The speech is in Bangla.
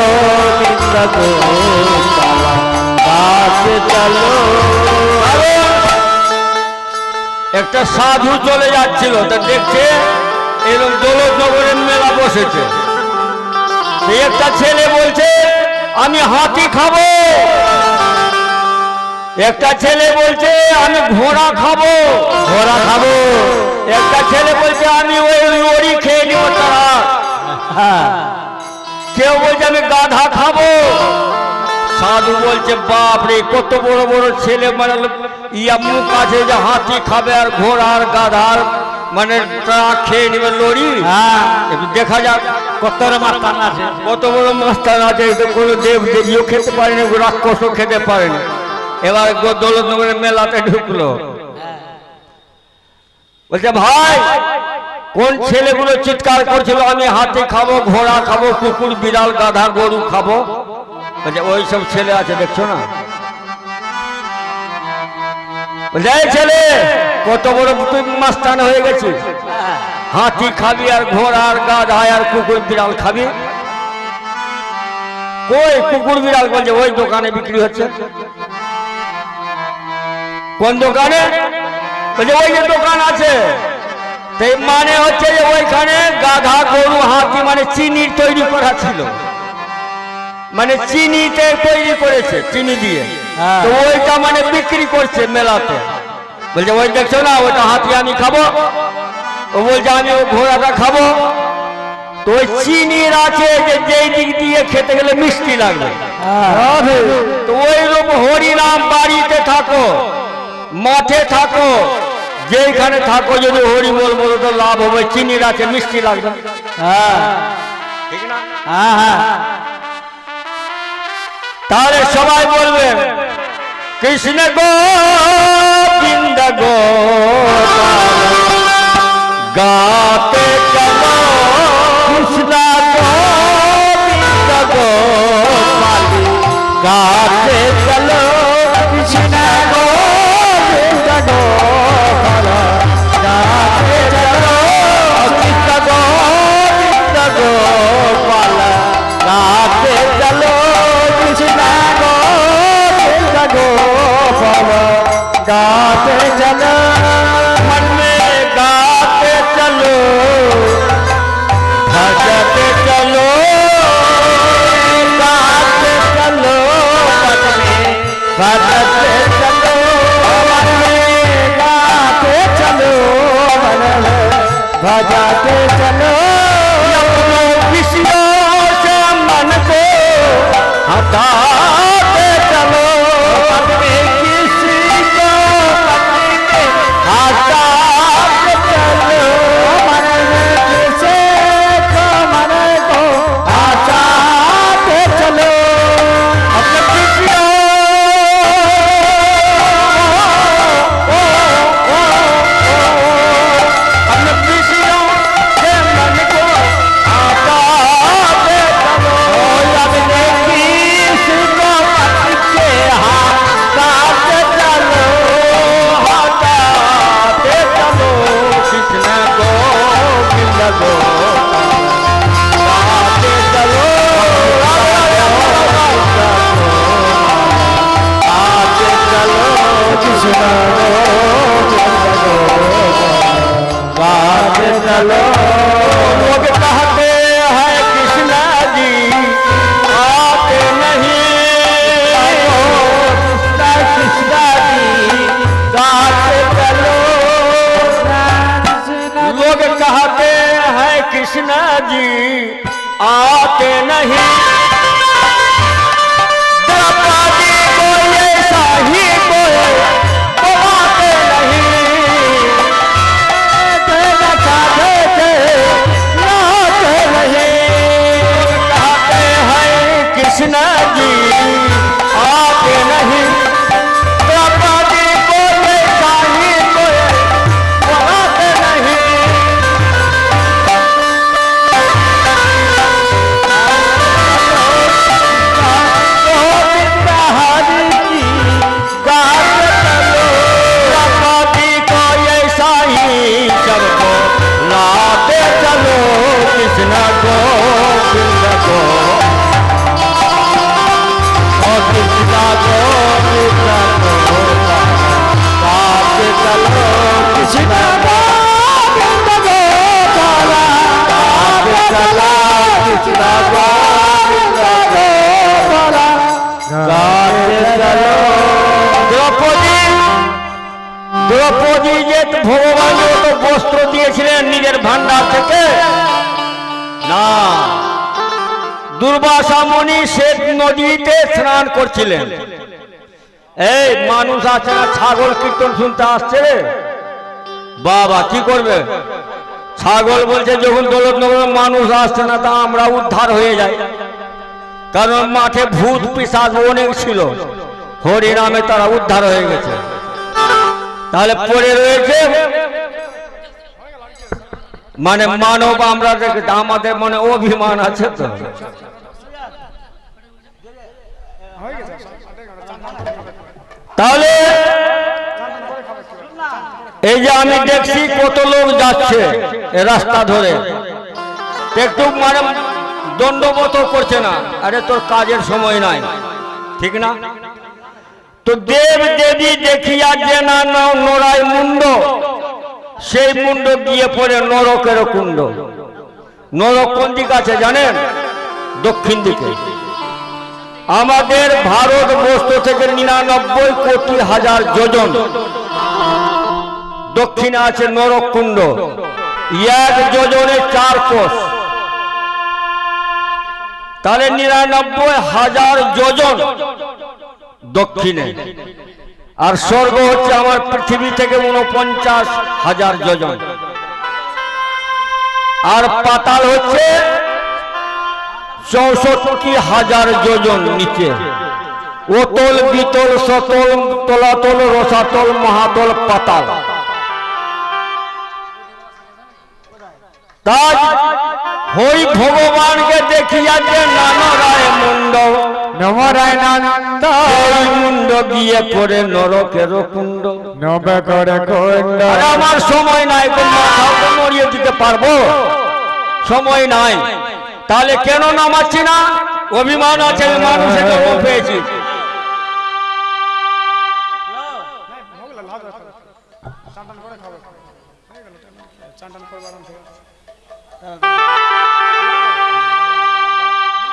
গোবিন্দ গোপাল গাছে চলো। একটা সাধু চলে যাচ্ছিল, তা দেখছে এরকম দৌলতনগরের মেলা বসেছে। একটা ছেলে বলছে আমি হাতি খাবো, একটা ছেলে বলছে আমি ঘোড়া খাবো, ঘোড়া খাবো, একটা ছেলে বলছে আমি ওই লড়ি খেয়ে নিব তারা, কেউ বলছে আমি গাধা খাবো। সাধু বলছে বাপ রে, কত বড় বড় ছেলে, মানে ইয়া মুখ আছে যে হাতি খাবে আর ঘোড়া আর গাধার মানে তারা খেয়ে নিবে লড়ি। একটু দেখা যাক কত মাস্তান আছে, কত বড় মাস্টার আছে। কোনো দেব দেবীও খেতে পারেনি, রাক্ষসও খেতে পারেনি। এবার দৌলতনগরের মেলাতে ঢুকলো, বলছে ভাই কোন ছেলেগুলো চিৎকার করছিল আমি হাতি খাবো, ঘোড়া খাবো, কুকুর বিড়াল গাধা গরু খাবো? বলছে ওই সব ছেলে আছে দেখছো না। বলছে এই ছেলে কত বড় তুই মাস্তান হয়ে গেছিস, হাতি খাবি আর ঘোড়া আর গাধা আর কুকুর বিড়াল খাবি? কই কুকুর বিড়াল? বলছে ওই দোকানে বিক্রি হচ্ছে। কোন দোকানে? বলছে ওই যে দোকান আছে। তাই মানে হচ্ছে যে ওইখানে গাধা গরু হাতি মানে চিনির তৈরি করা ছিল, মানে চিনিতে তৈরি করেছে, চিনি দিয়ে। তো ওইটা মানে বিক্রি করছে মেলাতে। বলছে ওই দেখছো না ওইটা হাতি আমি খাবো, ও বলছে আমি ওই ঘোড়াটা খাবো। তো ওই চিনির আছে যে যেই দিক দিয়ে খেতে গেলে মিষ্টি লাগবে। তো ওই রূপ হরিনাম বাড়িতে থাকো, মাঠে থাকো, যেখানে থাকো যদি হরি বল বলো তো লাভ হবে, চিনির আছে মিষ্টি লাগবে। ঠিক না? তাহলে সবাই বলবে কৃষ্ণ গোবিন্দ গোপাল গাতে চলো, কৃষ্ণ গোবিন্দ গোপাল গাছে চলো, কৃষ্ণ গোবিন্দ গোপাল গাছে চলো, কৃষ্ণ গোবিন্দ গোপাল গাছে চলো, কৃষ্ণ গোবিন্দ গোপাল गाते चलो, मन में गाते चलो, भजते चलो, गाते चलो, मन में भजते चलो, मन में गाते चलो, मन में भजते चलो। विषयों से मन को हटाते चलो, मन में किसी को हटाते चलो, मन में किसी को मन को हटाते चलो। अपने विषयों अपने विषयों से मन को हटाते चलो, अपने किसी को मन के हटाते चलो, हटाते चलो। कृष्ण गोविंद गोपाल गाते चलो, गाते चलो, कृष्ण गाते चलो। लोग कहते हैं कृष्ण जी आते नहीं, कृष्ण जी गाते चलो, लोग कहते हैं कृष्ण जी आते नहीं। द्रौपदी को ऐसा ही कोई बुलाते नहीं, चाहते थे लाते नहीं। कहते हैं कृष्ण जी आते नहीं। द्रौपदी को ऐसा ही कोई बुलाते नहीं। गोविंद हरि की गाते चलो, द्रौपदी को ऐसा ही सबको लाते चलो। कृष्ण गोविंद को হ্যাঁ, দুর্বাসা মুনি শ্বেত নদীতে স্নান করছিলেন। এই মানুষ আছে না, ছাগল কীর্তন শুনতে আসছে রে বাবা, কি করবে? ছাগল বলছে যখন দৌলতনগরের মানুষ আসছে না, তা আমরা উদ্ধার হয়ে যাই, কারণ মাঠে ভূত পিশাচ অনেক ছিল, হরিনামে তারা উদ্ধার হয়ে গেছে। তাহলে পড়ে রয়েছে মানে মানব, আমরা আমাদের মনে অভিমান আছে তো। তাহলে এই যে আমি দেখছি কত লোক যাচ্ছে রাস্তা ধরে, একটু মানে দণ্ডবত করছে না, আরে তোর কাজের সময় নাই, ঠিক না? তো দেব দেবী দেখিয়া যে না নরায় মুন্ড, সেই মুন্ড গিয়ে পড়ে নরকের কুণ্ড। নরক কোন দিক আছে জানেন? দক্ষিণ দিকে। আমাদের ভারতবর্ষ থেকে 99 কোটি হাজার যোজন দক্ষিণে আছে নরক কুণ্ড। 1 যোজনে 4 কোষ, তাহলে 99,000 যোজন দক্ষিণে। আর স্বর্গ হচ্ছে আমার পৃথিবী থেকে 49,000 যোজন। আর পাতাল হচ্ছে 64,000 যোজন নিচে। ওতল বিতল সতল তলাতল রসাতল মহাতল পাতাল। তাই হরি ভগবানকে দেখিয়া যে নানরায় মুন্ড, নমরায়নানন্দ মুন্ড গিয়ে পড়ে নরকের কুণ্ড। নবে করে কুণ্ড। আরে আমার সময় নাই, মাথাও মরিয়ে দিতে পারবো, সময় নাই। তাহলে কেন নামাচ্ছি না? অভিমান আছে, মানুষের জন্ম পেয়েছি। চান টান করে